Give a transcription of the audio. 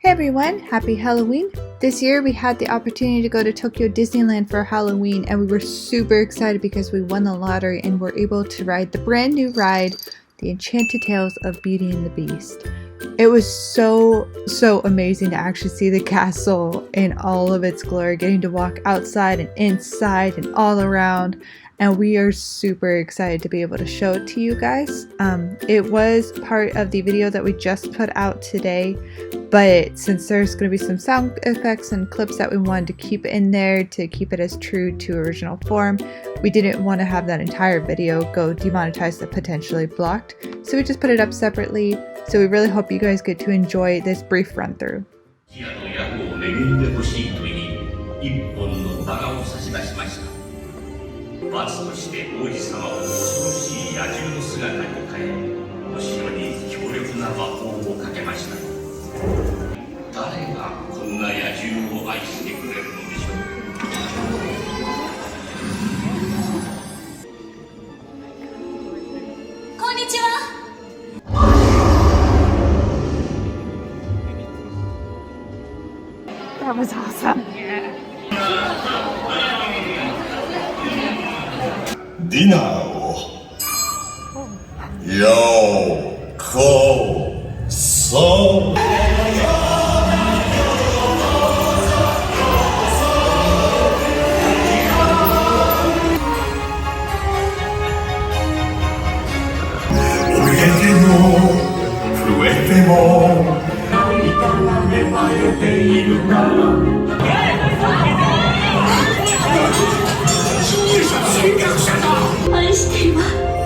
Hey everyone, happy Halloween! This year we had the opportunity to go to Tokyo Disneyland for Halloween and we were super excited because we won the lottery and were able to ride the brand new ride, The Enchanted Tales of Beauty and the Beast. It was so amazing to actually see the castle in all of its glory, getting to walk outside and inside and all around. And we are super excited to be able to show it to you guys. It was part of the video that we just put out today, but since there's going to be some sound effects and clips that we wanted to keep in there to keep it as true to original form, we didn't want to have that entire video go demonetized or potentially blocked, so we just put it up separately. So we really hope you guys get to enjoy this brief run through. That was awesome. Dinner ようこそ泳いでも増えても何かが芽生えているから侵入者だ愛しています